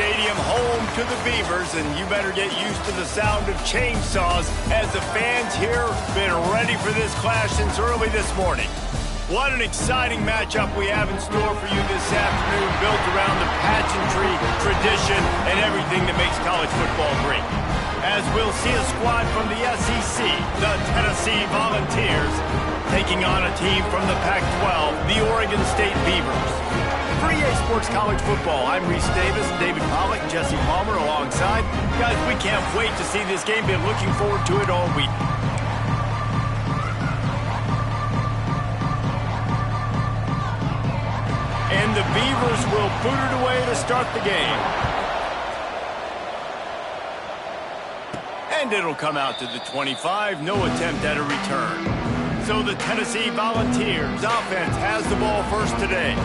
Stadium, home to the Beavers, and you better get used to the sound of chainsaws as the fans here have been ready for this clash since early this morning. What an exciting matchup we have in store for you this afternoon, built around the pageantry, tradition, and everything that makes college football great. As we'll see a squad from the SEC, the Tennessee Volunteers, taking on a team from the Pac-12, the Oregon State Beavers. For EA Sports College Football, I'm Reese Davis, David Pollack, Jesse Palmer alongside. Guys, we can't wait to see this game. Been looking forward to it all week. And the Beavers will boot it away to start the game. And it'll come out to the 25. No attempt at a return. So the Tennessee Volunteers offense has the ball first today.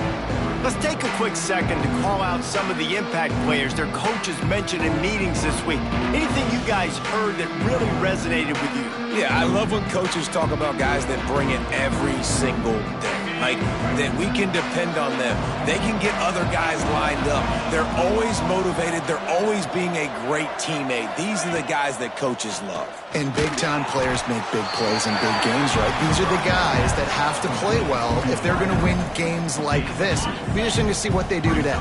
Let's take a quick second to call out some of the impact players their coaches mentioned in meetings this week. Anything you guys heard that really resonated with you? Yeah, I love when coaches talk about guys that bring it every single day. Like, that we can depend on them. They can get other guys lined up. They're always motivated. They're always being a great teammate. These are the guys that coaches love. And big-time players make big plays in big games, right? These are the guys that have to play well if they're going to win games like this. We're just going to see what they do today.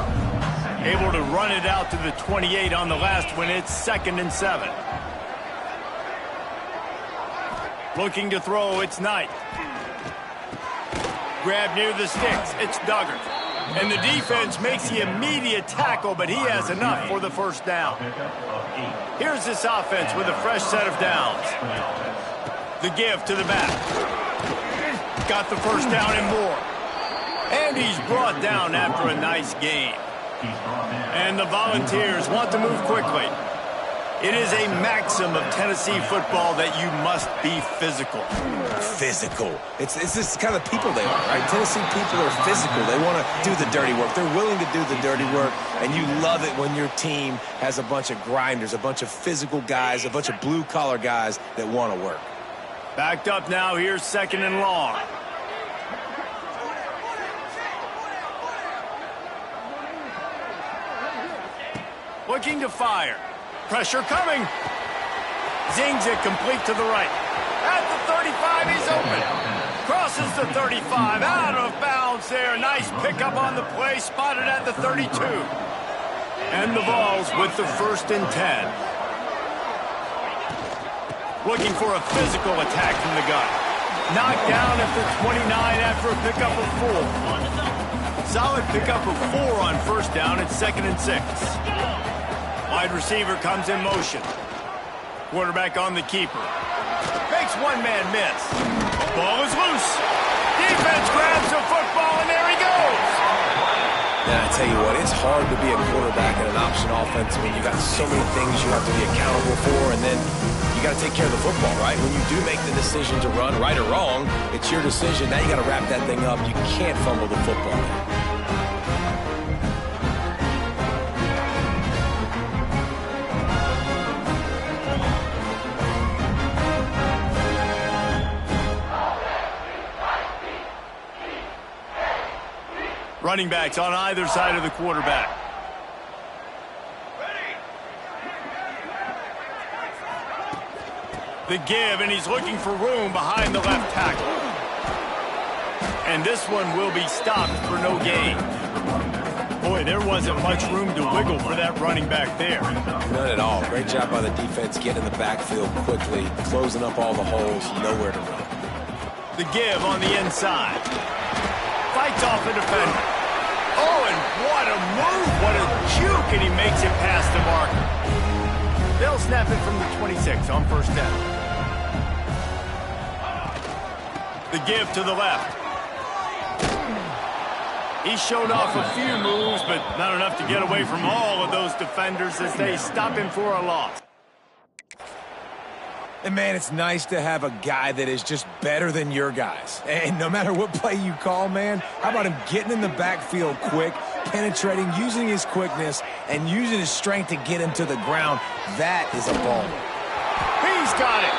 Able to run it out to the 28 on the last one. It's 2nd and 7. Looking to throw, it's Knight. Grab near the sticks, it's Duggar. And the defense makes the immediate tackle, but he has enough for the first down. Here's this offense with a fresh set of downs. The give to the back. Got the first down and more. And he's brought down after a nice gain. And the Volunteers want to move quickly. It is a maxim of Tennessee football that you must be physical. Physical. It's this kind of people they are, right? Tennessee people are physical. They want to do the dirty work. They're willing to do the dirty work, and you love it when your team has a bunch of grinders, a bunch of physical guys, a bunch of blue-collar guys that want to work. Backed up now. Here's 2nd and long. Looking to fire. Pressure coming. Zings it complete to the right. At the 35, he's open. Crosses the 35, out of bounds there. Nice pickup on the play, spotted at the 32. And the Vols with the 1st and 10. Looking for a physical attack from the gun. Knocked down at the 29 after a pickup of 4. Solid pickup of 4 on first down. It's 2nd and 6. Wide receiver comes in motion. Quarterback on the keeper. Makes one man miss. Ball is loose. Defense grabs the football, and there he goes. And I tell you what, it's hard to be a quarterback in an option offense. I mean, you got so many things you have to be accountable for, and then you got to take care of the football, right? When you do make the decision to run, right or wrong, it's your decision. Now you got to wrap that thing up. You can't fumble the football. Running backs on either side of the quarterback. The give, and he's looking for room behind the left tackle. And this one will be stopped for no gain. Boy, there wasn't much room to wiggle for that running back there. None at all. Great job by the defense getting in the backfield quickly, closing up all the holes, nowhere to run. The give on the inside. Fights off a defender. Oh, and what a move, what a juke, and he makes it past the marker. They'll snap it from the 26 on first down. The give to the left. He showed off a few moves, but not enough to get away from all of those defenders as they stop him for a loss. And, man, it's nice to have a guy that is just better than your guys. And no matter what play you call, man, how about him getting in the backfield quick, penetrating, using his quickness, and using his strength to get him to the ground. That is a ball. He's got it.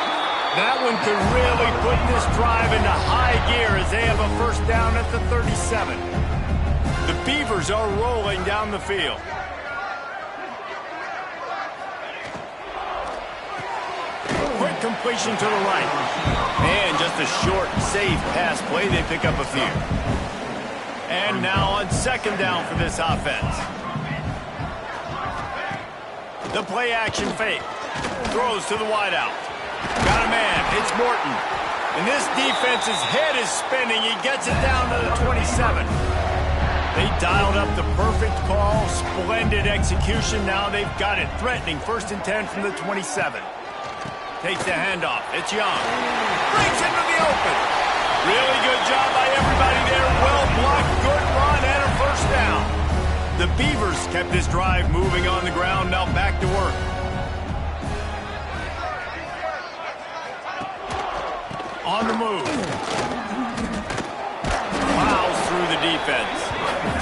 That one could really put this drive into high gear as they have a first down at the 37. The Beavers are rolling down the field. completion to the right. And just a short, safe pass play. They pick up a few. And now on second down for this offense. The play action fake. Throws to the wideout. Got a man. It's Morton. And this defense's head is spinning. He gets it down to the 27. They dialed up the perfect call. Splendid execution. Now they've got it. Threatening 1st and 10 from the 27. Takes the handoff. It's Young. Brings into the open. Really good job by everybody there. Well blocked. Good run and a first down. The Beavers kept this drive moving on the ground. Now back to work. On the move. Plows through the defense.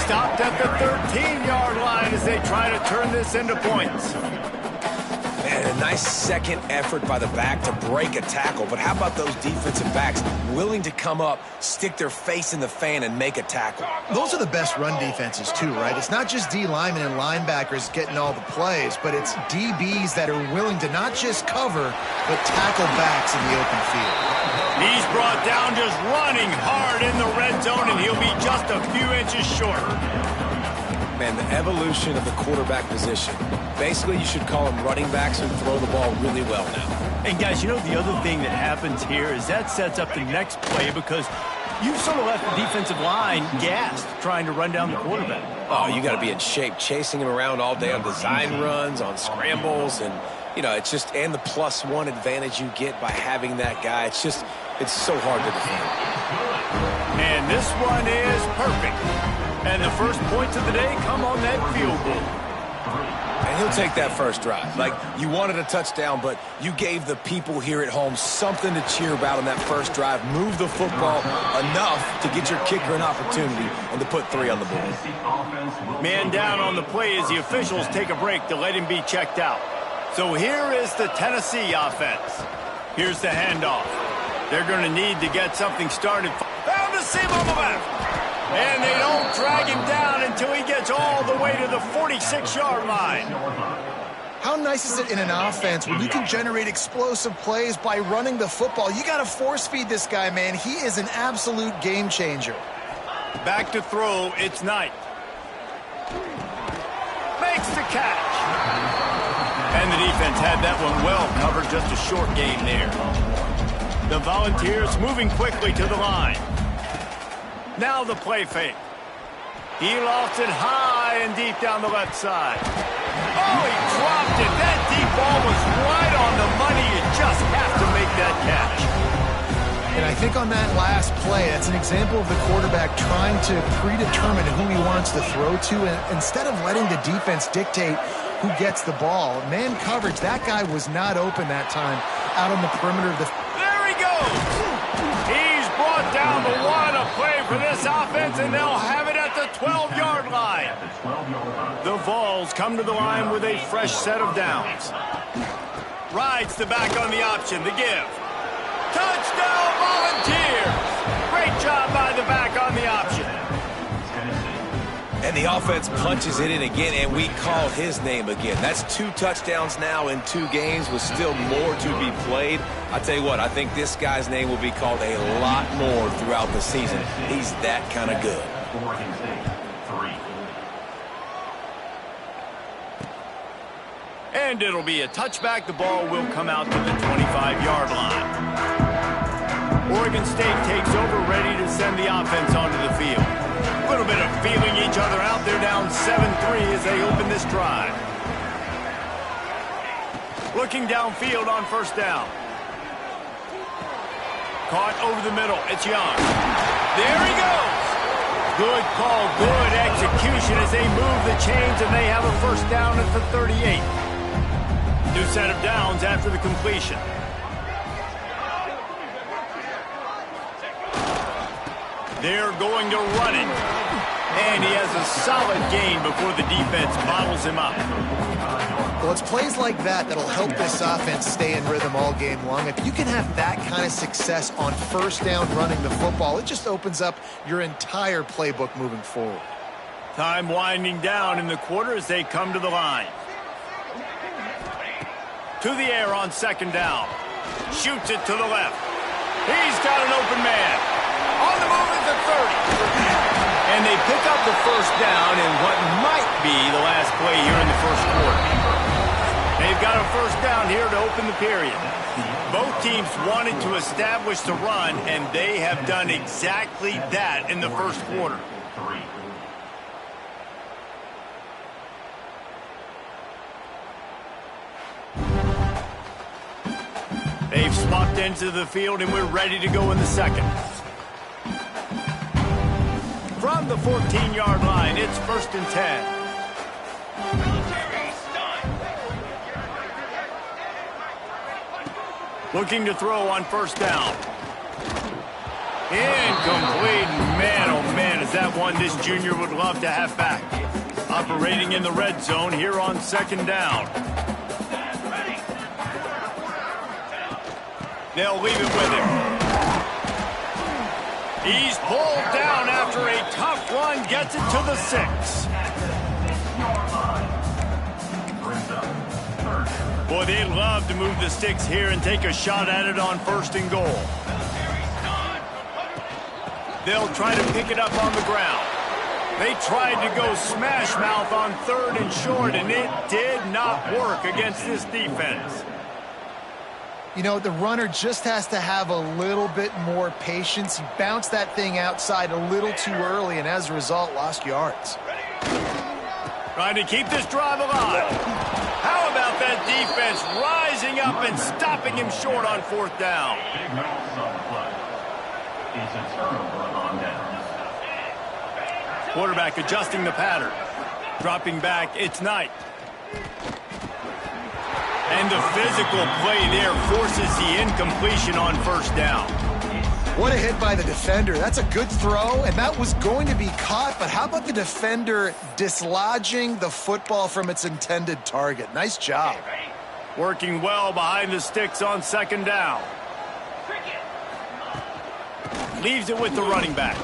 Stopped at the 13-yard line as they try to turn this into points. Man, a nice second effort by the back to break a tackle. But how about those defensive backs willing to come up, stick their face in the fan, and make a tackle? Those are the best run defenses, too, right? It's not just D linemen and linebackers getting all the plays, but it's DBs that are willing to not just cover, but tackle backs in the open field. He's brought down just running hard in the red zone, and he'll be just a few inches short. Man, the evolution of the quarterback position. Basically, you should call them running backs who throw the ball really well now. And, guys, you know the other thing that happens here is that sets up the next play because you've sort of left the defensive line gassed trying to run down the quarterback. Oh, you got to be in shape, chasing him around all day on design runs, on scrambles, and, you know, it's just, and the +1 advantage you get by having that guy. It's just, it's so hard to defend. And this one is perfect. And the first points of the day come on that field goal. And he'll take that first drive. Like, you wanted a touchdown, but you gave the people here at home something to cheer about on that first drive. Move the football enough to get your kicker an opportunity and to put 3 on the board. Man down on the play as the officials take a break to let him be checked out. So here is the Tennessee offense. Here's the handoff. They're going to need to get something started. Found a seam on the left. And they don't drag him down until he gets all the way to the 46-yard line. How nice is it in an offense when you can generate explosive plays by running the football? You got to force feed this guy, man. He is an absolute game changer. Back to throw, it's Knight. Makes the catch. And the defense had that one well covered, just a short gain there. The Volunteers moving quickly to the line. Now the play fake. He lost it high and deep down the left side. Oh, he dropped it. That deep ball was right on the money. You just have to make that catch. And I think on that last play, that's an example of the quarterback trying to predetermine who he wants to throw to, and instead of letting the defense dictate who gets the ball. Man coverage, that guy was not open that time out on the perimeter of the... There he goes! He's brought down the one, a play for this offense, and they'll have it at the 12-yard line. The Vols come to the line with a fresh set of downs. Rides the back on the option, the give. Touchdown, Volunteers! Great job by the back on the option. And the offense punches it in again, and we call his name again. That's 2 touchdowns now in 2 games with still more to be played. I tell you what, I think this guy's name will be called a lot more throughout the season. He's that kind of good. And it'll be a touchback. The ball will come out to the 25-yard line. Oregon State takes over, ready to send the offense onto the field. A little bit of feeling each other out. They're down 7-3 as they open this drive. Looking downfield on first down. Caught over the middle. It's Young. There he goes. Good call, good execution as they move the chains, and they have a first down at the 38. New set of downs after the completion. They're going to run it. And he has a solid gain before the defense bottles him up. Well, it's plays like that that'll help this offense stay in rhythm all game long. If you can have that kind of success on first down running the football, it just opens up your entire playbook moving forward. Time winding down in the quarter as they come to the line. To the air on second down. Shoots it to the left. He's got an open man. On the move at the 30. And they pick up the first down in what might be the last play here in the first quarter. They've got a first down here to open the period. Both teams wanted to establish the run, and they have done exactly that in the first quarter. They've swapped into the field, and we're ready to go in the second. From the 14-yard line, it's 1st and 10. Looking to throw on first down. Incomplete. Man, oh man, is that one this junior would love to have back. Operating in the red zone here on second down. They'll leave it with him. He's pulled down after a tough run, gets it to the 6. Boy, they'd love to move the sticks here and take a shot at it on 1st and goal. They'll try to pick it up on the ground. They tried to go smash mouth on 3rd and short, and it did not work against this defense. You know, the runner just has to have a little bit more patience. He bounced that thing outside a little too early, and as a result, lost yards. Trying to keep this drive alive. How about that defense rising up and stopping him short on 4th down? Quarterback adjusting the pattern. Dropping back, it's Knight. And the physical play there forces the incompletion on 1st down. What a hit by the defender. That's a good throw, and that was going to be caught, but how about the defender dislodging the football from its intended target? Nice job. Working well behind the sticks on 2nd down. Leaves it with the running back.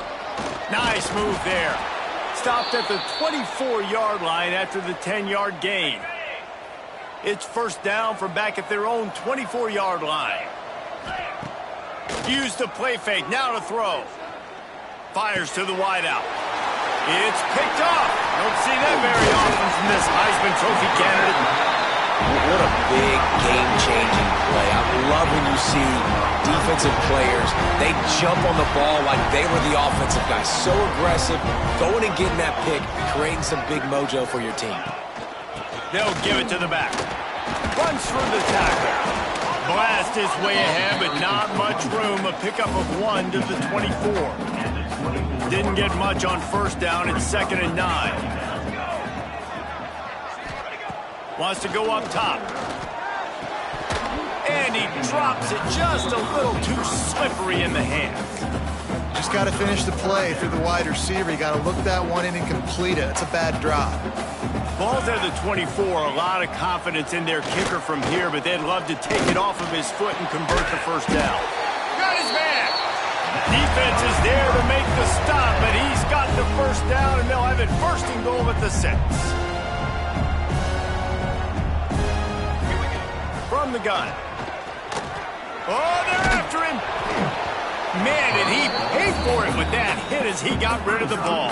Nice move there. Stopped at the 24-yard line after the 10-yard gain. It's 1st down from back at their own 24-yard line. Use the play fake, now to throw. Fires to the wideout. It's picked off. Don't see that very often from this Heisman Trophy candidate. What a big game-changing play. I love when you see defensive players, they jump on the ball like they were the offensive guy. So aggressive, going and getting that pick, creating some big mojo for your team. They'll give it to the back. Runs through the tackle. Blast his way ahead, but not much room. A pickup of 1 to the 24. Didn't get much on 1st down. It's 2nd and 9. Wants to go up top. And he drops it just a little too slippery in the hands. Just got to finish the play through the wide receiver. You got to look that one in and complete it. It's a bad drop. Ball's at the 24, a lot of confidence in their kicker from here, but they'd love to take it off of his foot and convert the 1st down. Got his man! Defense is there to make the stop, but he's got the 1st down, and they'll have it 1st and goal at the 6. From the gun. Oh, they're after him! Man, did he pay for it with that hit as he got rid of the ball.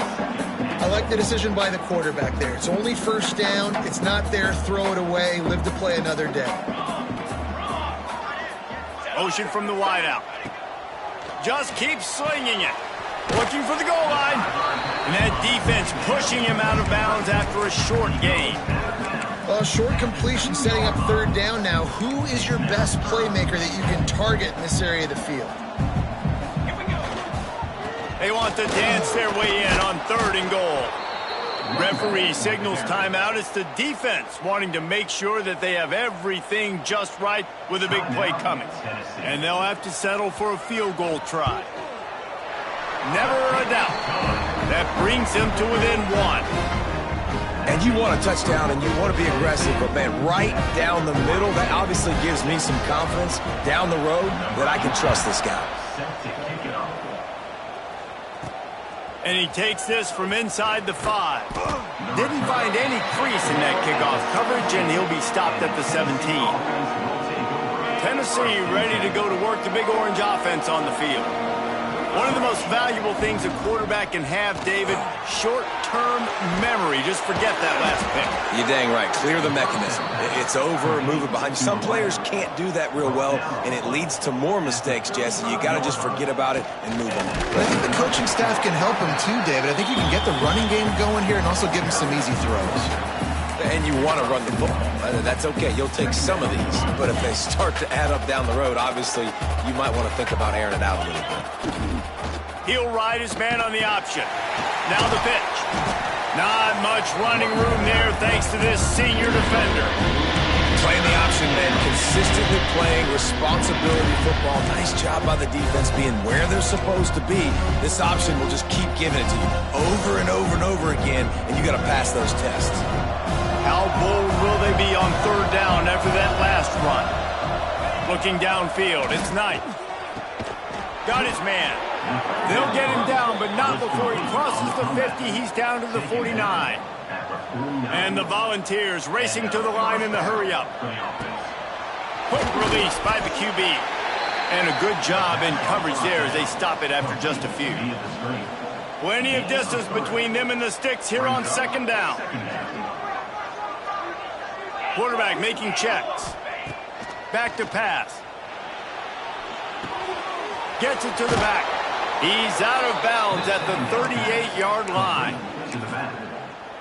I like the decision by the quarterback there. It's only 1st down. It's not there. Throw it away. Live to play another day. Motion from the wideout. Just keep slinging it. Looking for the goal line. And that defense pushing him out of bounds after a short gain. Well, short completion setting up 3rd down now. Who is your best playmaker that you can target in this area of the field? They want to dance their way in on 3rd and goal. Referee signals timeout. It's the defense wanting to make sure that they have everything just right with a big play coming. And they'll have to settle for a field goal try. Never a doubt. That brings them to within 1. And you want a touchdown and you want to be aggressive, but man, right down the middle, that obviously gives me some confidence down the road that I can trust this guy. And he takes this from inside the 5. Didn't find any crease in that kickoff coverage, and he'll be stopped at the 17. Tennessee ready to go to work the Big Orange offense on the field. One of the most valuable things a quarterback can have, David, short-term memory. Just forget that last pick. You're dang right. Clear the mechanism. It's over, move it behind you. Some players can't do that real well, and it leads to more mistakes, Jesse. You got to just forget about it and move on. But I think the coaching staff can help him too, David. I think you can get the running game going here and also give him some easy throws. And you want to run the football. That's okay. You'll take some of these. But if they start to add up down the road, obviously, you might want to think about airing it out a little bit. He'll ride his man on the option. Now the pitch. Not much running room there thanks to this senior defender. Playing the option, man. Consistently playing responsibility football. Nice job by the defense being where they're supposed to be. This option will just keep giving it to you over and over and over again, and you got to pass those tests. How bold will they be on third down after that last run? Looking downfield, it's Knight. Got his man. They'll get him down, but not before he crosses the 50. He's down to the 49. And the Volunteers racing to the line in the hurry-up. Quick release by the QB. And a good job in coverage there as they stop it after just a few. Plenty of distance between them and the sticks here on second down. Quarterback making checks. Back to pass. Gets it to the back. He's out of bounds at the 38-yard line.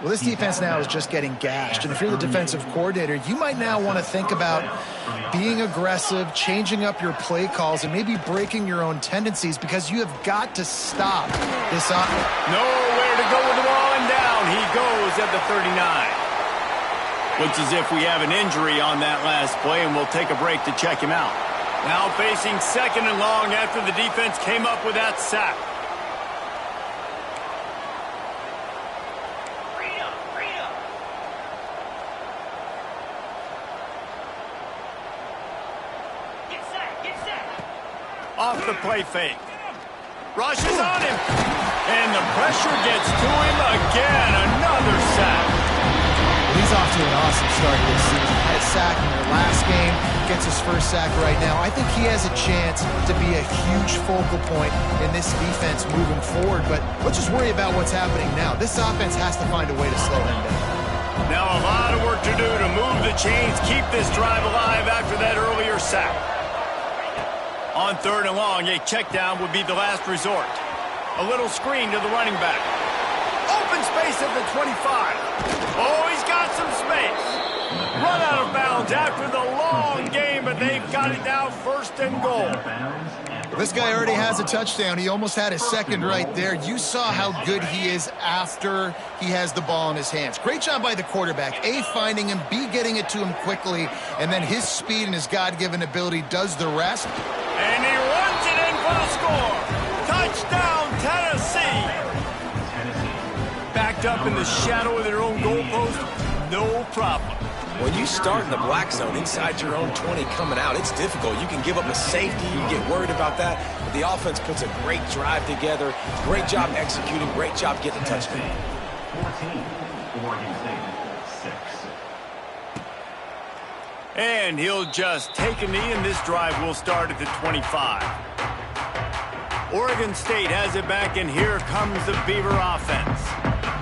Well, this defense now is just getting gashed. And if you're the defensive coordinator, you might now want to think about being aggressive, changing up your play calls, and maybe breaking your own tendencies because you have got to stop this offense. Nowhere to go with the ball and down. He goes at the 39. Looks as if we have an injury on that last play, and we'll take a break to check him out. Now facing second and long after the defense came up with that sack. Get set. Off the play fake. Rushes on him. And the pressure gets to him again. Another sack. He's off to an awesome start this season. Had a sack in their last game, gets his first sack right now. I think he has a chance to be a huge focal point in this defense moving forward, but let's just worry about what's happening now. This offense has to find a way to slow him down. Now a lot of work to do to move the chains, keep this drive alive after that earlier sack. On third and long, a check down would be the last resort. A little screen to the running back. Open space at the 25. Oh, he's got some space. Run out of bounds after the long game, but they've got it now first and goal. This guy already has a touchdown. He almost had his second right there. You saw how good he is after he has the ball in his hands. Great job by the quarterback. A, finding him, B, getting it to him quickly, and then his speed and his God-given ability does the rest. And he runs it in for the score. Touchdown, Tennessee. Backed up in the shadow of their own goalpost, no problem. When you start in the black zone inside your own 20 coming out, it's difficult. You can give up a safety. You get worried about that. But the offense puts a great drive together. Great job executing. Great job getting a touchdown. 14, Oregon State, 6. And he'll just take a knee, and this drive will start at the 25. Oregon State has it back, and here comes the Beaver offense.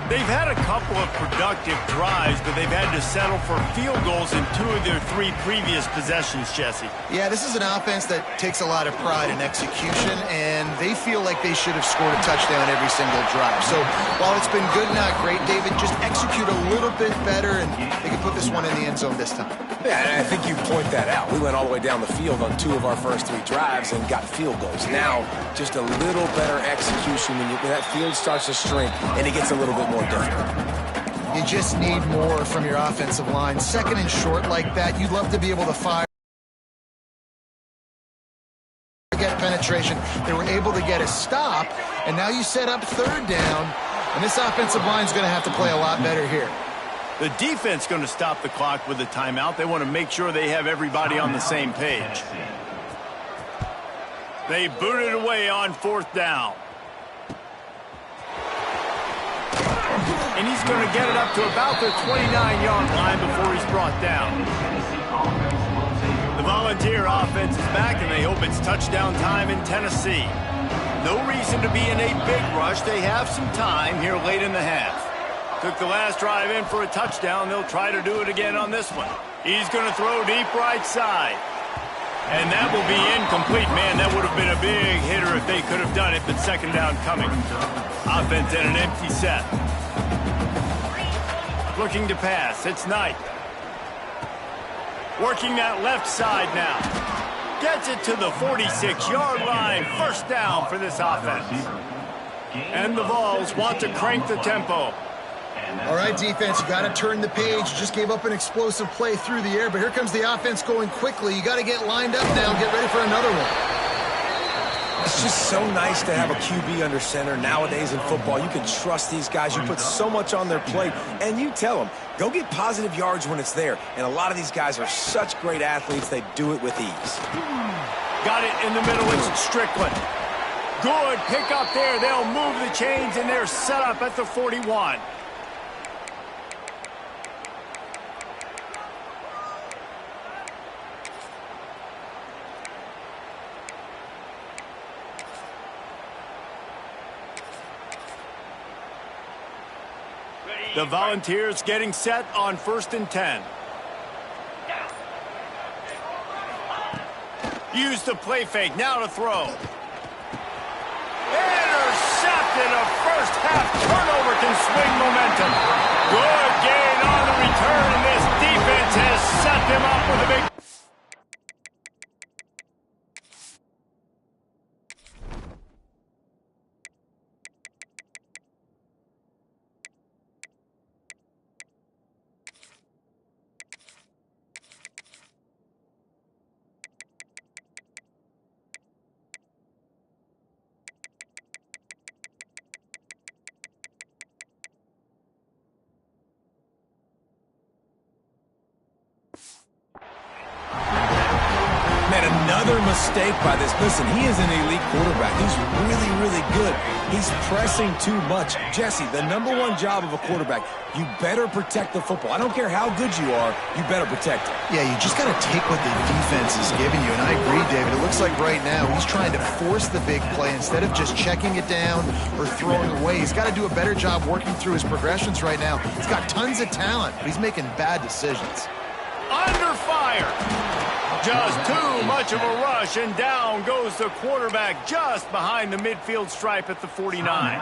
They've had a couple of productive drives, but they've had to settle for field goals in 2 of their 3 previous possessions, Jesse. Yeah, this is an offense that takes a lot of pride in execution, and they feel like they should have scored a touchdown every single drive. So while it's been good, not great, David, just execute a little bit better, and they can put this one in the end zone this time. Yeah, and I think you point that out. We went all the way down the field on 2 of our first 3 drives and got field goals. Now, just a little better execution when that field starts to shrink and it gets a little bit more difficult. You just need more from your offensive line. Second and short like that, you'd love to be able to fire. Get penetration. They were able to get a stop, and now you set up third down, and this offensive line is going to have to play a lot better here. The defense going to stop the clock with a timeout. They want to make sure they have everybody on the same page. They boot it away on fourth down. And he's going to get it up to about the 29-yard line before he's brought down. The Volunteer offense is back, and they hope it's touchdown time in Tennessee. No reason to be in a big rush. They have some time here late in the half. Took the last drive in for a touchdown. They'll try to do it again on this one. He's going to throw deep right side. And that will be incomplete. Man, that would have been a big hitter if they could have done it, but second down coming. Offense in an empty set. Looking to pass. It's Knight. Working that left side now. Gets it to the 46-yard line. First down for this offense. And the Vols want to crank the tempo. All right, defense, you got to turn the page. You just gave up an explosive play through the air, but here comes the offense going quickly. You got to get lined up now and get ready for another one. It's just so nice to have a QB under center nowadays in football. You can trust these guys. You put so much on their plate, and you tell them, go get positive yards when it's there. And a lot of these guys are such great athletes, they do it with ease. Got it in the middle. It's Strickland. Good pick up there. They'll move the chains, and they're set up at the 41. The Volunteers getting set on 1st and 10. Use the play fake. Now to throw. Intercepted. A first half turnover can swing momentum. Good gain on the return, and this defense has set them up with a big... Another mistake by this. Listen, he is an elite quarterback. He's really, really good. He's pressing too much. Jesse, the #1 job of a quarterback, you better protect the football. I don't care how good you are, you better protect it. Yeah, you just got to take what the defense is giving you, and I agree, David. It looks like right now he's trying to force the big play instead of just checking it down or throwing away. He's got to do a better job working through his progressions right now. He's got tons of talent, but he's making bad decisions. Under fire. Just too much of a rush, and down goes the quarterback just behind the midfield stripe at the 49.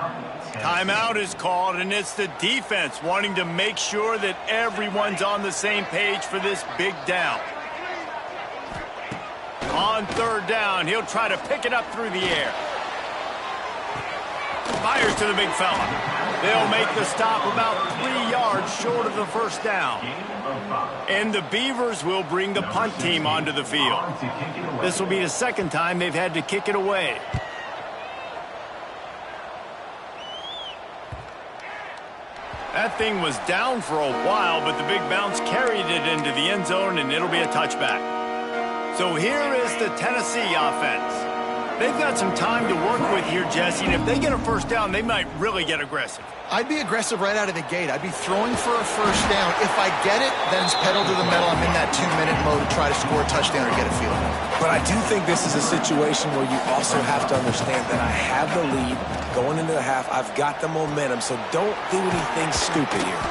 Timeout is called, and it's the defense wanting to make sure that everyone's on the same page for this big down. On 3rd down, he'll try to pick it up through the air. Fires to the big fella. They'll make the stop about 3 yards short of the first down. And the Beavers will bring the punt team onto the field. This will be the second time they've had to kick it away. That thing was down for a while, but the big bounce carried it into the end zone, and it'll be a touchback. So here is the Tennessee offense. They've got some time to work with here, Jesse, and if they get a first down, they might really get aggressive. I'd be aggressive right out of the gate. I'd be throwing for a first down. If I get it, then it's pedal to the metal. I'm in that 2-minute mode to try to score a touchdown or get a field goal. But I do think this is a situation where you also have to understand that I have the lead going into the half. I've got the momentum, so don't do anything stupid here.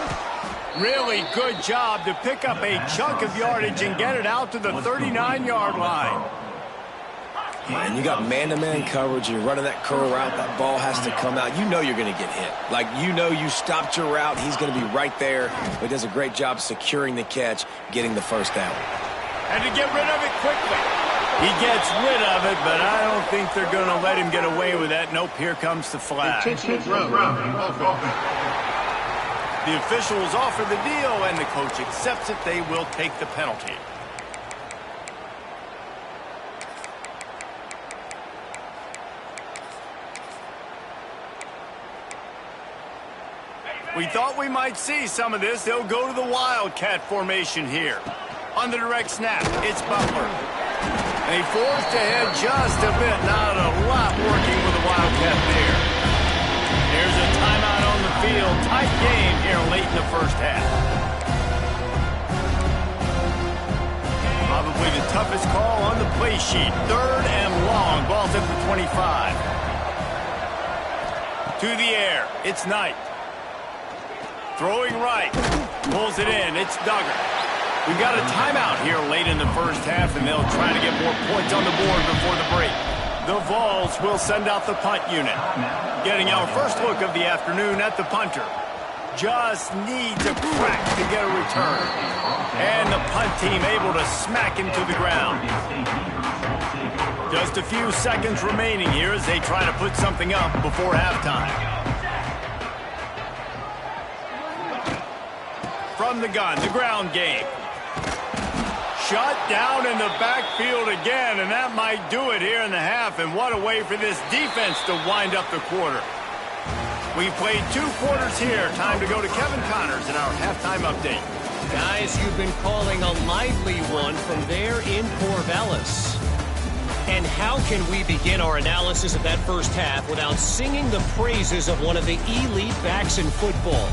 Really good job to pick up a chunk of yardage and get it out to the 39-yard line. And you got man-to-man coverage. You're running that curl route. That ball has to come out. You know you're going to get hit. Like, you know you stopped your route. He's going to be right there. He does a great job securing the catch, getting the first down. And to get rid of it quickly. He gets rid of it, but I don't think they're going to let him get away with that. Nope, here comes the flag. The officials offer the deal, and the coach accepts it. They will take the penalty. We thought we might see some of this. They'll go to the Wildcat formation here. On the direct snap, it's Butler. They forced ahead just a bit. Not a lot working with the Wildcat there. There's a timeout on the field. Tight game here late in the first half. Probably the toughest call on the play sheet. 3rd and long. Ball's at the 25. To the air. It's Knight. Throwing right. Pulls it in. It's Duggar. We've got a timeout here late in the first half, and they'll try to get more points on the board before the break. The Vols will send out the punt unit. Getting our first look of the afternoon at the punter. Just needs a crack to get a return. And the punt team able to smack him to the ground. Just a few seconds remaining here as they try to put something up before halftime. From the gun, the ground game. Shut down in the backfield again, and that might do it here in the half. And what a way for this defense to wind up the quarter. We played 2 quarters here. Time to go to Kevin Connors in our halftime update. Guys, you've been calling a lively one from there in Corvallis. And how can we begin our analysis of that first half without singing the praises of one of the elite backs in football?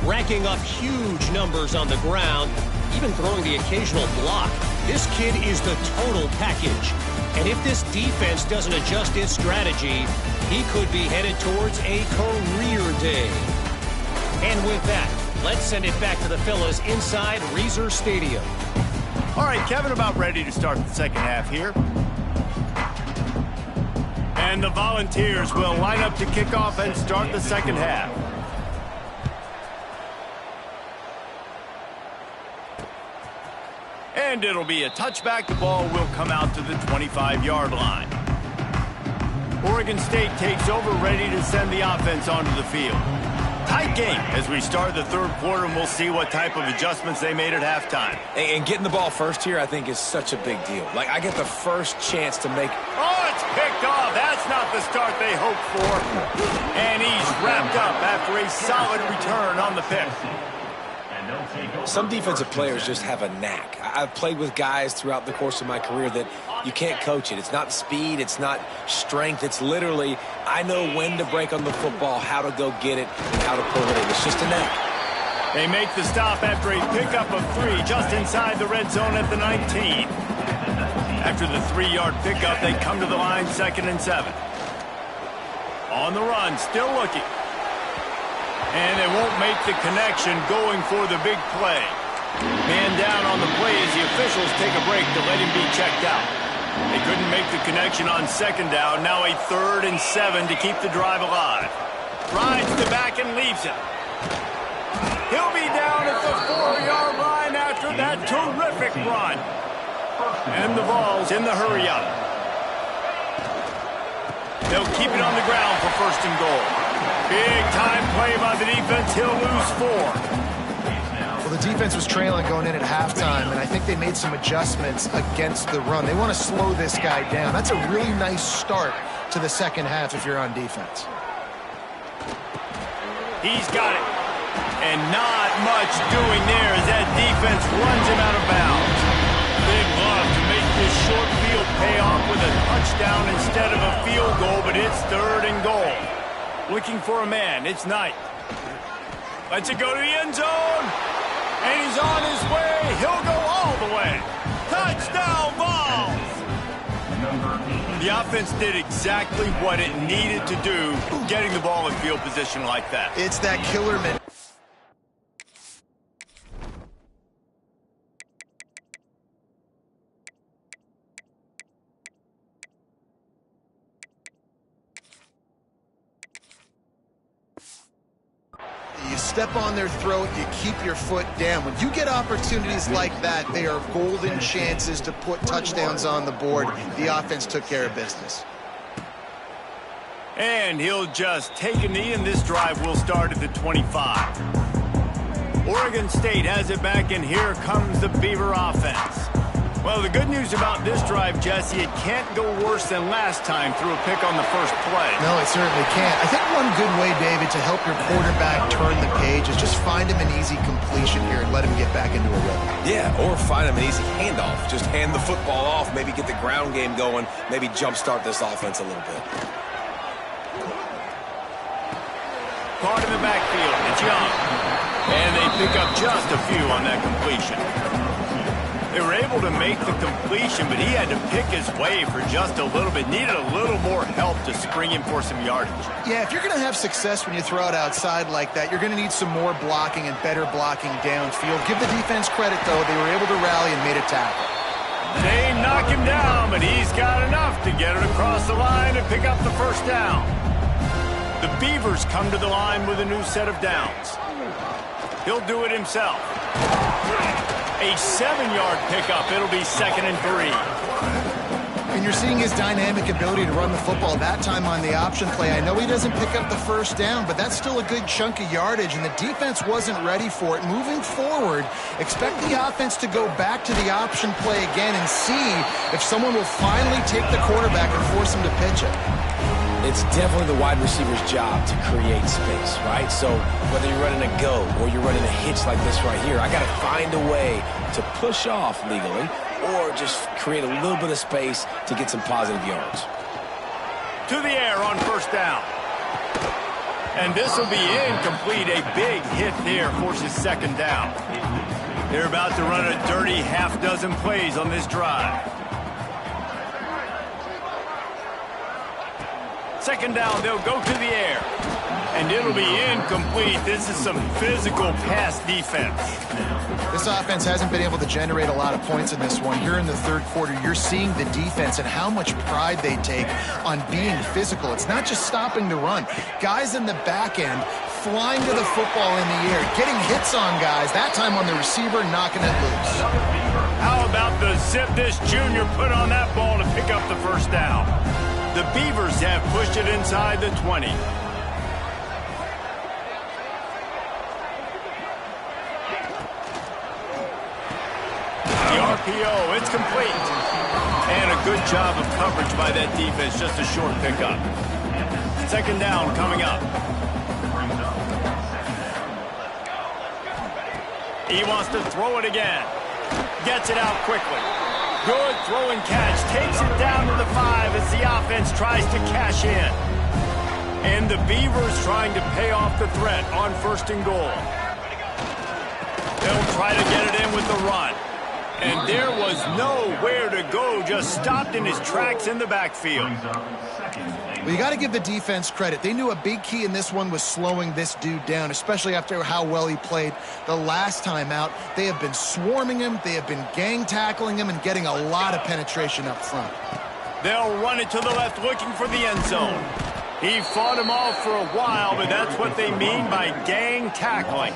Racking up huge numbers on the ground, even throwing the occasional block. This kid is the total package. And if this defense doesn't adjust its strategy, he could be headed towards a career day. And with that, let's send it back to the fellas inside Reser Stadium. All right, Kevin, about ready to start the second half here. And the Volunteers will line up to kick off and start the second half. And it'll be a touchback. The ball will come out to the 25-yard line. Oregon State takes over, ready to send the offense onto the field. Tight game as we start the third quarter, and we'll see what type of adjustments they made at halftime. And getting the ball first here, I think, is such a big deal. Like, I get the first chance to make... Oh, it's picked off. That's not the start they hoped for. And he's wrapped up after a solid return on the pick. Some defensive players just have a knack. I've played with guys throughout the course of my career that you can't coach it. It's not speed. It's not strength. It's literally, I know when to break on the football, how to go get it, and how to pull it in. It's just a knack. They make the stop after a pickup of 3 just inside the red zone at the 19. After the 3-yard pickup, they come to the line 2nd and 7. On the run, still looking. And they won't make the connection going for the big play. Man down on the play as the officials take a break to let him be checked out. They couldn't make the connection on 2nd down. Now a 3rd and 7 to keep the drive alive. Rides the back and leaves him. He'll be down at the 4-yard line after that terrific run. And the Vols in the hurry up. They'll keep it on the ground for 1st and goal. Big time play by the defense. He'll lose 4. Well, the defense was trailing going in at halftime, and I think they made some adjustments against the run. They want to slow this guy down. That's a really nice start to the second half if you're on defense. He's got it. And not much doing there as that defense runs him out of bounds. They'd love to make this short field pay off with a touchdown instead of a field goal, but it's 3rd and goal. Looking for a man. It's Knight. Lets it go to the end zone. And he's on his way. He'll go all the way. Touchdown, Vols! The offense did exactly what it needed to do, getting the ball in field position like that. It's that killer man. You step on their throat, you keep your foot down. When you get opportunities like that, they are golden chances to put touchdowns on the board. The offense took care of business. And he'll just take a knee, and this drive will start at the 25. Oregon State has it back, and here comes the Beaver offense. Well, the good news about this drive, Jesse, it can't go worse than last time through a pick on the first play. No, it certainly can't. I think one good way, David, to help your quarterback turn the page is just find him an easy completion here and let him get back into a rhythm. Yeah, or find him an easy handoff. Just hand the football off, maybe get the ground game going, maybe jumpstart this offense a little bit. Caught in the backfield. It's Young. And they pick up just a few on that completion. They were able to make the completion, but he had to pick his way for just a little bit. Needed a little more help to spring him for some yardage. Yeah, if you're going to have success when you throw it outside like that, you're going to need some more blocking and better blocking downfield. Give the defense credit, though. They were able to rally and made a tackle. They knock him down, but he's got enough to get it across the line and pick up the first down. The Beavers come to the line with a new set of downs. He'll do it himself. A 7-yard pickup. It'll be 2nd and 3. And you're seeing his dynamic ability to run the football, that time on the option play. I know he doesn't pick up the first down, but that's still a good chunk of yardage, and the defense wasn't ready for it. Moving forward, expect the offense to go back to the option play again and see if someone will finally take the quarterback and force him to pitch it. It's definitely the wide receiver's job to create space, right? So whether you're running a go or you're running a hitch like this right here, I got to find a way to push off legally or just create a little bit of space to get some positive yards. To the air on first down. And this will be incomplete. A big hit there forces 2nd down. They're about to run a dirty half-dozen plays on this drive. 2nd down, they'll go to the air. And it'll be incomplete. This is some physical pass defense. This offense hasn't been able to generate a lot of points in this one. Here in the 3rd quarter, you're seeing the defense and how much pride they take on being physical. It's not just stopping the run. Guys in the back end flying to the football in the air, getting hits on guys, that time on the receiver, knocking it loose. How about the zip this junior put on that ball to pick up the first down? The Beavers have pushed it inside the 20. The RPO, it's complete. And a good job of coverage by that defense, just a short pickup. 2nd down coming up. He wants to throw it again. Gets it out quickly. Good throw and catch. Takes it down to the 5 as the offense tries to cash in. And the Beavers trying to pay off the threat on 1st and goal. They'll try to get it in with the run. And there was nowhere to go, just stopped in his tracks in the backfield. Well, you got to give the defense credit. They knew a big key in this one was slowing this dude down, especially after how well he played the last time out. They have been swarming him. They have been gang tackling him and getting a lot of penetration up front. They'll run it to the left, looking for the end zone. He fought him off for a while, but that's what they mean by gang tackling.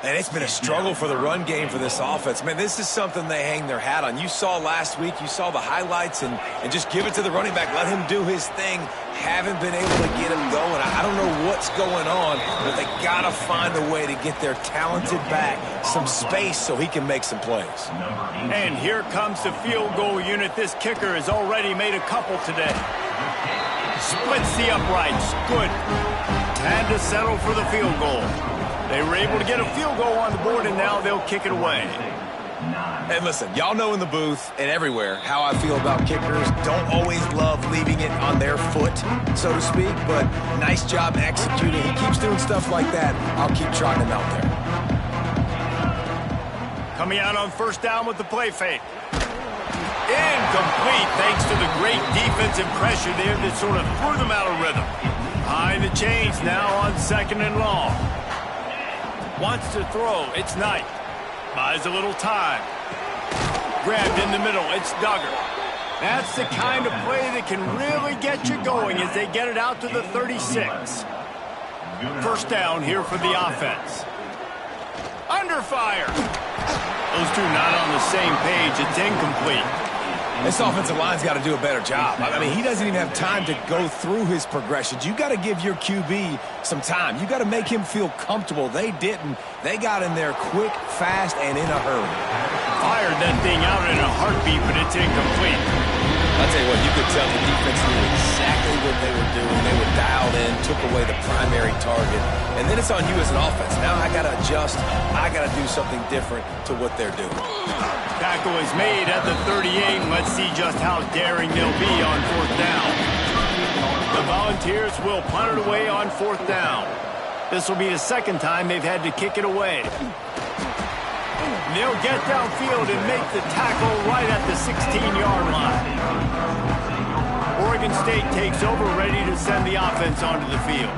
And it's been a struggle for the run game for this offense. Man, this is something they hang their hat on. You saw last week, you saw the highlights, and just give it to the running back. Let him do his thing. Haven't been able to get him going. I don't know what's going on, but they got to find a way to get their talented back some space so he can make some plays. And here comes the field goal unit. This kicker has already made a couple today. Splits the uprights. Good. Had to settle for the field goal. They were able to get a field goal on the board, and now they'll kick it away. And listen, y'all know in the booth and everywhere how I feel about kickers. Don't always love leaving it on their foot, so to speak, but nice job executing. He keeps doing stuff like that. I'll keep trotting him out there. Coming out on 1st down with the play fake. Incomplete thanks to the great defensive pressure there that sort of threw them out of rhythm. Behind the chains now on 2nd and long. Wants to throw. It's Knight. Buys a little time. Grabbed in the middle. It's Duggar. That's the kind of play that can really get you going as they get it out to the 36. 1st down here for the offense. Under fire. Those two not on the same page. It's incomplete. This offensive line's got to do a better job. I mean, he doesn't even have time to go through his progressions. You got to give your QB some time. You got to make him feel comfortable. They didn't. They got in there quick, fast, and in a hurry. Fired that thing out in a heartbeat, but it's incomplete. I'll tell you what, you could tell the defense knew exactly what they were doing. They were dialed in, took away the primary target. And then it's on you as an offense. Now I got to adjust. I got to do something different to what they're doing. Tackle is made at the 38. Let's see just how daring they'll be on 4th down. The Volunteers will punt it away on 4th down. This will be the 2nd time they've had to kick it away. And they'll get downfield and make the tackle right at the 16-yard line. Oregon State takes over, ready to send the offense onto the field.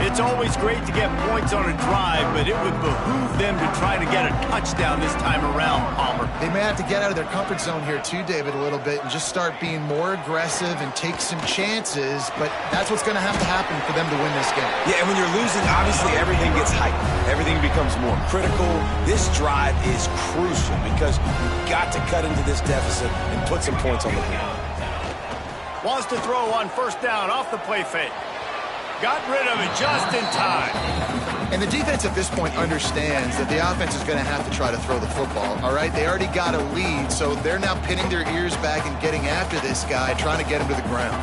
It's always great to get points on a drive, but it would behoove them to try to get a touchdown this time around, Palmer. They may have to get out of their comfort zone here too, David, a little bit and just start being more aggressive and take some chances, but that's what's going to happen for them to win this game. Yeah, and when you're losing, obviously everything gets heightened. Everything becomes more critical. This drive is crucial because you've got to cut into this deficit and put some points on the board. Wants to throw on first down off the play fake. Got rid of it just in time. And the defense at this point understands that the offense is going to have to try to throw the football, all right? They already got a lead, so they're now pinning their ears back and getting after this guy, trying to get him to the ground.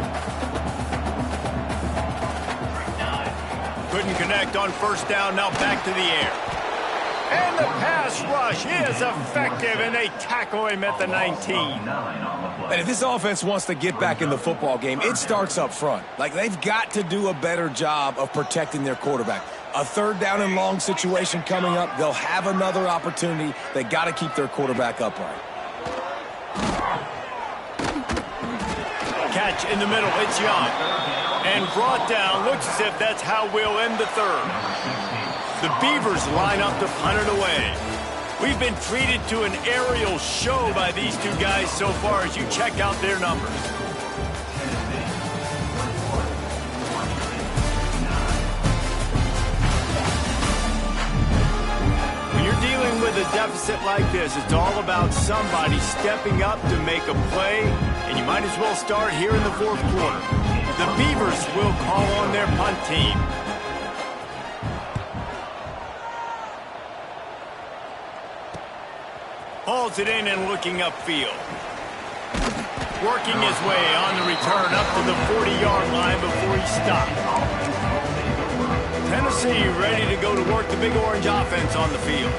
Couldn't connect on first down, now back to the air. And the pass rush is effective, and they tackle him at the 19. And if this offense wants to get back in the football game, it starts up front. Like, they've got to do a better job of protecting their quarterback. A third down and long situation coming up, they'll have another opportunity. They got to keep their quarterback upright. Catch in the middle, it's Young. And brought down, looks as if that's how we'll end the third. The Beavers line up to punt it away. We've been treated to an aerial show by these two guys so far as you check out their numbers. When you're dealing with a deficit like this, it's all about somebody stepping up to make a play, and you might as well start here in the fourth quarter. The Beavers will call on their punt team. Hauls it in and looking upfield. Working his way on the return up to the 40-yard line before he stopped. Tennessee ready to go to work the Big Orange offense on the field.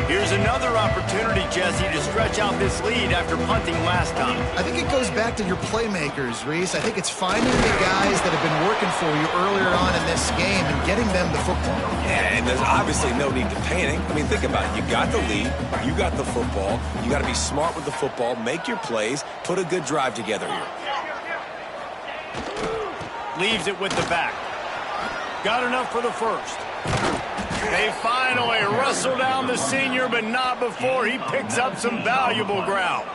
Here's another opportunity, Jesse, to stretch out this lead after punting last time. I think it goes back to your playmakers, Reese. I think it's finding the guys that have been working for you earlier on in this game and getting them the football. Yeah, and there's obviously no need to panic. I mean, think about it. You got the lead. You got the football. You got to be smart with the football. Make your plays. Put a good drive together here. Leaves it with the back. Got enough for the first. They finally wrestle down the senior, but not before he picks up some valuable ground.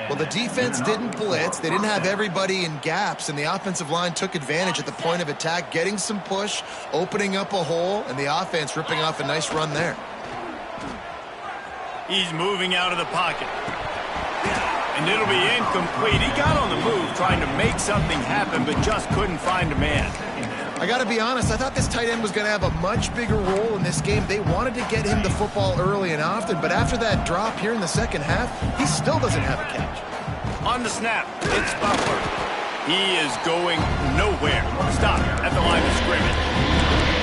Well, the defense didn't blitz. They didn't have everybody in gaps, and the offensive line took advantage at the point of attack, getting some push, opening up a hole, and the offense ripping off a nice run there. He's moving out of the pocket. And it'll be incomplete. He got on the move trying to make something happen, but just couldn't find a man. I got to be honest, I thought this tight end was going to have a much bigger role in this game. They wanted to get him the football early and often, but after that drop here in the second half, he still doesn't have a catch. On the snap, it's Butler. He is going nowhere. Stop at the line of scrimmage.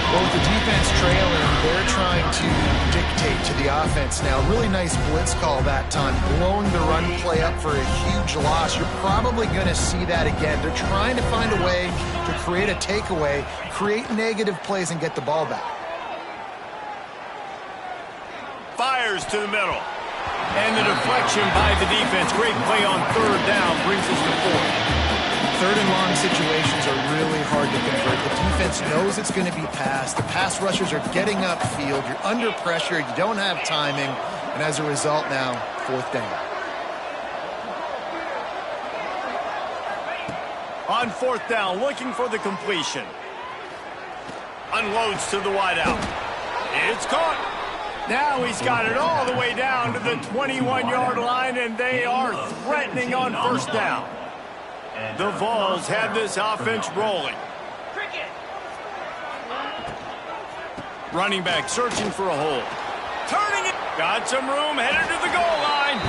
Well, with the defense trailing, they're trying to dictate to the offense now. Really nice blitz call that time, blowing the run play up for a huge loss. You're probably going to see that again. They're trying to find a way to create a takeaway, create negative plays, and get the ball back. Fires to the middle. And the deflection by the defense. Great play on third down brings us to fourth. Third and long situations are really hard to convert. The defense knows it's going to be passed. The pass rushers are getting upfield. You're under pressure. You don't have timing. And as a result now, fourth down. On fourth down, looking for the completion. Unloads to the wideout. It's caught. Now he's got it all the way down to the 21-yard line, and they are threatening on first down. The Vols have this offense rolling. Running back searching for a hole. Turning it. Got some room, headed to the goal line.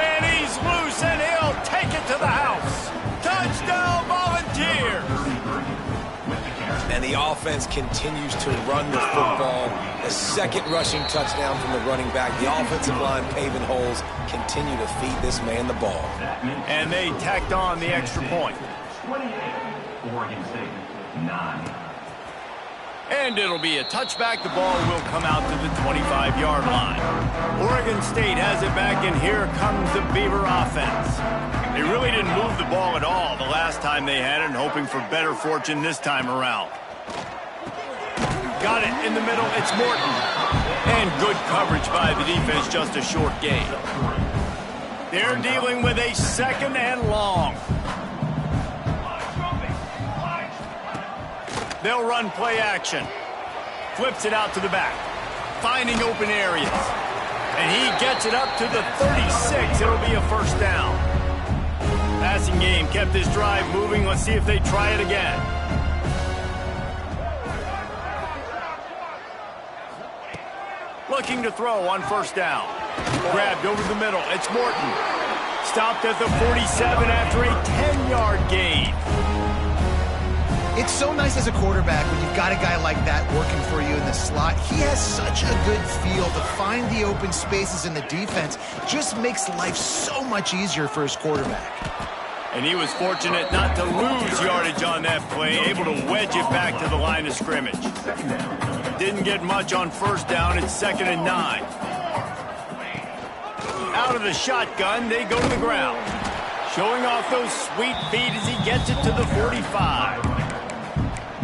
And he's loose, and he'll take it to the house. Touchdown, Volunteers. And the offense continues to run the football. A second rushing touchdown from the running back. The offensive line paving holes. Continue to feed this man the ball. And they tacked on the extra point. 28, Oregon State, 9. And it'll be a touchback. The ball will come out to the 25-yard line. Oregon State has it back, and here comes the Beaver offense. They really didn't move the ball at all the last time they had it, and hoping for better fortune this time around. Got it in the middle. It's Morton. And good coverage by the defense, just a short gain. They're dealing with a 2nd and long. They'll run play action. Flips it out to the back. Finding open areas. And he gets it up to the 36. It'll be a first down. Passing game kept this drive moving. Let's see if they try it again. Looking to throw on first down. Grabbed over the middle. It's Morton. Stopped at the 47 after a 10-yard gain. It's so nice as a quarterback when you've got a guy like that working for you in the slot. He has such a good feel to find the open spaces in the defense. Just makes life so much easier for his quarterback. And he was fortunate not to lose yardage on that play, able to wedge it back to the line of scrimmage. Didn't get much on first down. It's 2nd and 9. Out of the shotgun, they go to the ground. Showing off those sweet feet as he gets it to the 45.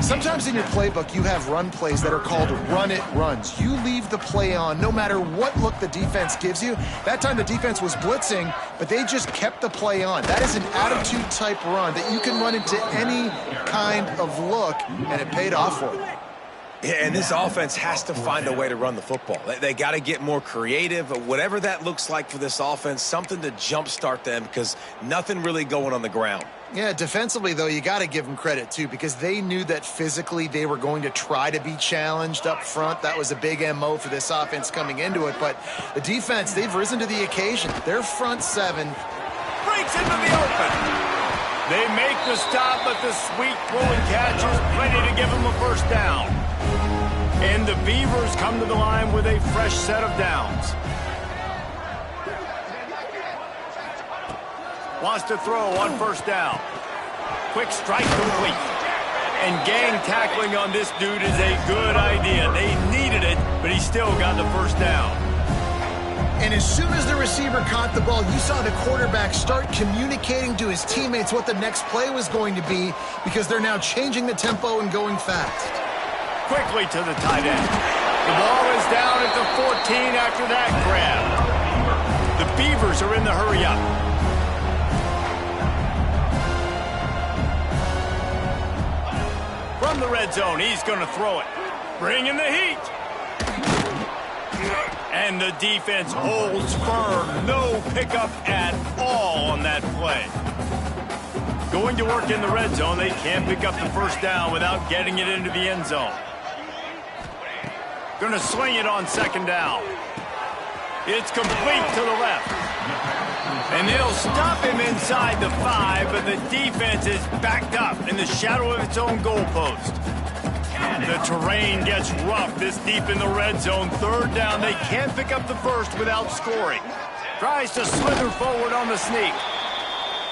Sometimes in your playbook, you have run plays that are called run-it runs. You leave the play on no matter what look the defense gives you. That time the defense was blitzing, but they just kept the play on. That is an attitude-type run that you can run into any kind of look, and it paid off for them. Yeah, and this offense has to find a way to run the football. They got to get more creative, whatever that looks like for this offense, something to jumpstart them because nothing really going on the ground. Yeah, defensively, though, you got to give them credit, too, because they knew that physically they were going to try to be challenged up front. That was a big MO for this offense coming into it. But the defense, they've risen to the occasion. Their front 7 breaks into the open. They make the stop, but the sweet throwing catch is plenty to give them a first down. And the Beavers come to the line with a fresh set of downs. Wants to throw on first down. Quick strike complete. And gang tackling on this dude is a good idea. They needed it, but he still got the first down. And as soon as the receiver caught the ball, you saw the quarterback start communicating to his teammates what the next play was going to be because they're now changing the tempo and going fast. Quickly to the tight end. The ball is down at the 14 after that grab. The Beavers are in the hurry-up. From the red zone, he's going to throw it. Bringing the heat. And the defense holds firm. No pickup at all on that play. Going to work in the red zone. They can't pick up the first down without getting it into the end zone. Going to sling it on second down. It's complete to the left. And they'll stop him inside the 5, but the defense is backed up in the shadow of its own goalpost. The terrain gets rough this deep in the red zone. Third down, they can't pick up the first without scoring. Tries to slither forward on the sneak.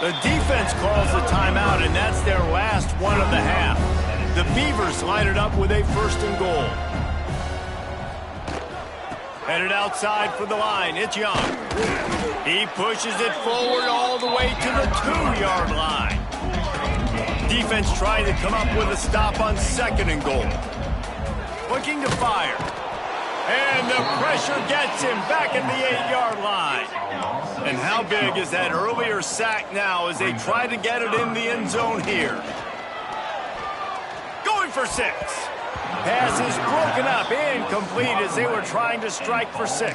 The defense calls the timeout, and that's their last one of the half. The Beavers line it up with a 1st and goal. Headed outside for the line. It's Young. He pushes it forward all the way to the 2-yard line. Defense trying to come up with a stop on 2nd and goal. Looking to fire. And the pressure gets him back at the 8-yard line. And how big is that earlier sack now as they try to get it in the end zone here? Going for 6. Pass is broken up, incomplete as they were trying to strike for 6.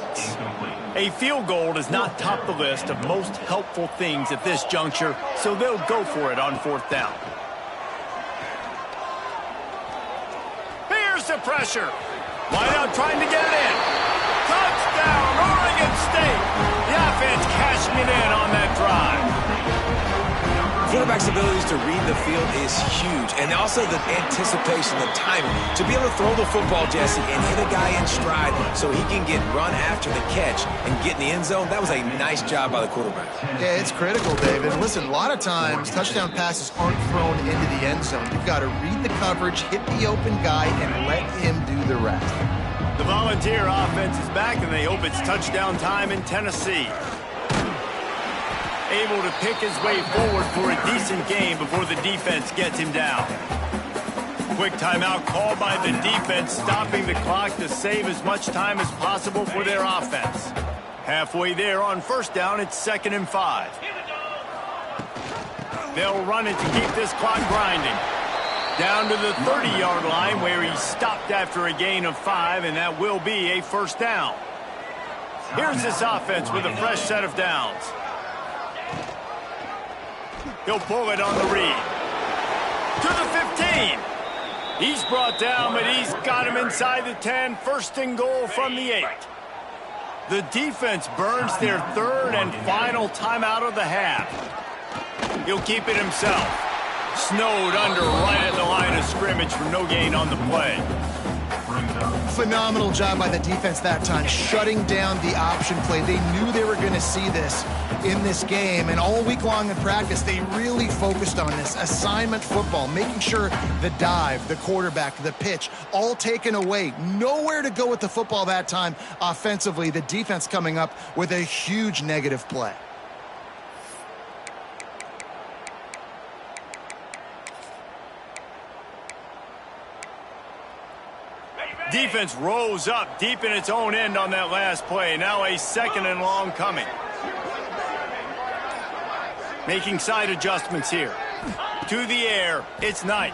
A field goal does not top the list of most helpful things at this juncture, so they'll go for it on 4th down. Here's the pressure. Wide out trying to get it in. Touchdown, Oregon State. The offense cashing it in on that drive. Quarterback quarterback's abilities to read the field is huge, and also the anticipation, the timing. To be able to throw the football, Jesse, and hit a guy in stride so he can get run after the catch and get in the end zone, that was a nice job by the quarterback. Yeah, it's critical, David. Listen, a lot of times touchdown passes aren't thrown into the end zone. You've got to read the coverage, hit the open guy, and let him do the rest. The Volunteer offense is back, and they hope it's touchdown time in Tennessee. Able to pick his way forward for a decent game before the defense gets him down. Quick timeout called by the defense, stopping the clock to save as much time as possible for their offense. Halfway there on first down, it's 2nd and 5. They'll run it to keep this clock grinding. Down to the 30-yard line where he stopped after a gain of 5, and that will be a first down. Here's this offense with a fresh set of downs. He'll pull it on the read. To the 15. He's brought down, but he's got him inside the 10. 1st and goal from the 8. The defense burns their 3rd and final timeout of the half. He'll keep it himself. Snowed under right at the line of scrimmage for no gain on the play. Phenomenal job by the defense that time, shutting down the option play. They knew they were going to see this in this game, and all week long in practice, they really focused on this assignment football, making sure the dive, the quarterback, the pitch, all taken away. Nowhere to go with the football that time offensively. The defense coming up with a huge negative play. Defense rose up deep in its own end on that last play. Now a 2nd and long coming. Making side adjustments here. To the air, it's Knight.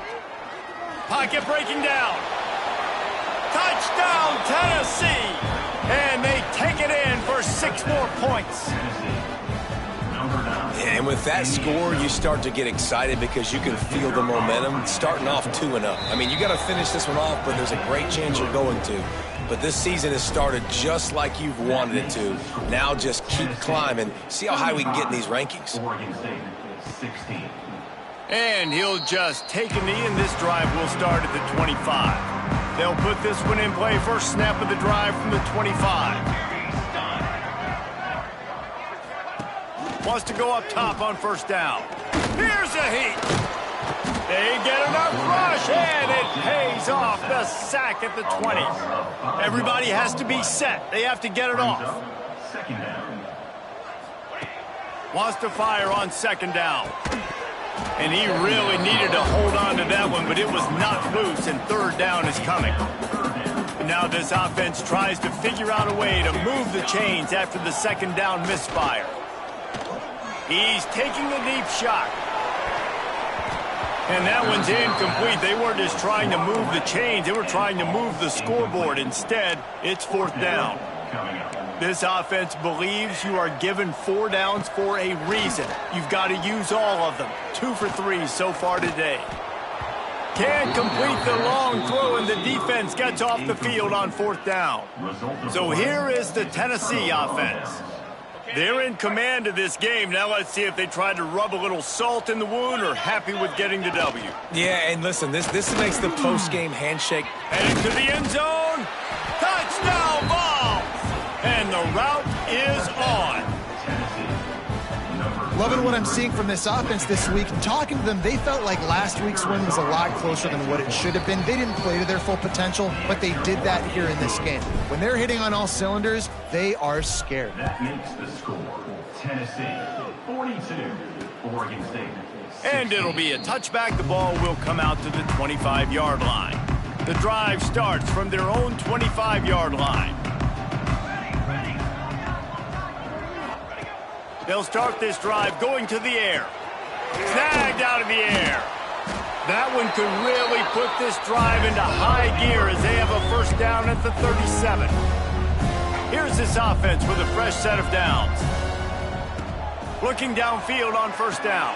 Pocket breaking down. Touchdown, Tennessee! And they take it in for 6 more points. And with that score, you start to get excited because you can feel the momentum starting off 2-0. I mean, you got to finish this one off, but there's a great chance you're going to. But this season has started just like you've wanted it to. Now just keep climbing. See how high we can get in these rankings. And he'll just take a knee, and this drive will start at the 25. They'll put this one in play. First snap of the drive from the 25. Wants to go up top on first down. Here's a heat. They get enough rush, and it pays off. The sack at the 20. Everybody has to be set. They have to get it off. Wants to fire on 2nd down. And he really needed to hold on to that one, but it was knocked loose, and 3rd down is coming. And now this offense tries to figure out a way to move the chains after the 2nd down misfire. He's taking a deep shot. And that one's incomplete. They weren't just trying to move the chains. They were trying to move the scoreboard. Instead, it's 4th down. This offense believes you are given 4 downs for a reason. You've got to use all of them. 2 for 3 so far today. Can't complete the long throw, and the defense gets off the field on 4th down. So here is the Tennessee offense. They're in command of this game. Now let's see if they tried to rub a little salt in the wound or happy with getting the W. Yeah, and listen, this makes the post-game handshake. Heading to the end zone. Touchdown ball. And the route is on. Loving what I'm seeing from this offense this week. Talking to them, they felt like last week's win was a lot closer than what it should have been. They didn't play to their full potential, but they did that here in this game. When they're hitting on all cylinders, they are scared. That makes the score Tennessee 42, Oregon State 16. And it'll be a touchback. The ball will come out to the 25-yard line. The drive starts from their own 25-yard line. They'll start this drive going to the air. Snagged out of the air. That one could really put this drive into high gear as they have a first down at the 37. Here's this offense with a fresh set of downs. Looking downfield on first down.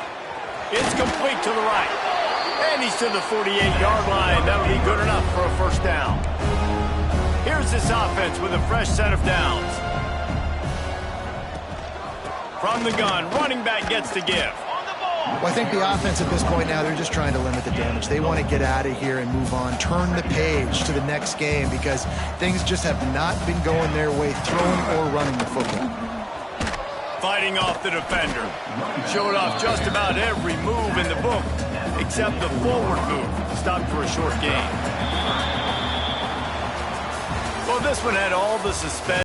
It's complete to the right. And he's to the 48-yard line. That'll be good enough for a first down. Here's this offense with a fresh set of downs. From the gun, running back gets to give. Well, I think the offense at this point now, they're just trying to limit the damage. They want to get out of here and move on, turn the page to the next game because things just have not been going their way, throwing or running the football. Fighting off the defender. Showed off just about every move in the book, except the forward move. Stopped for a short gain. Well, this one had all the suspense.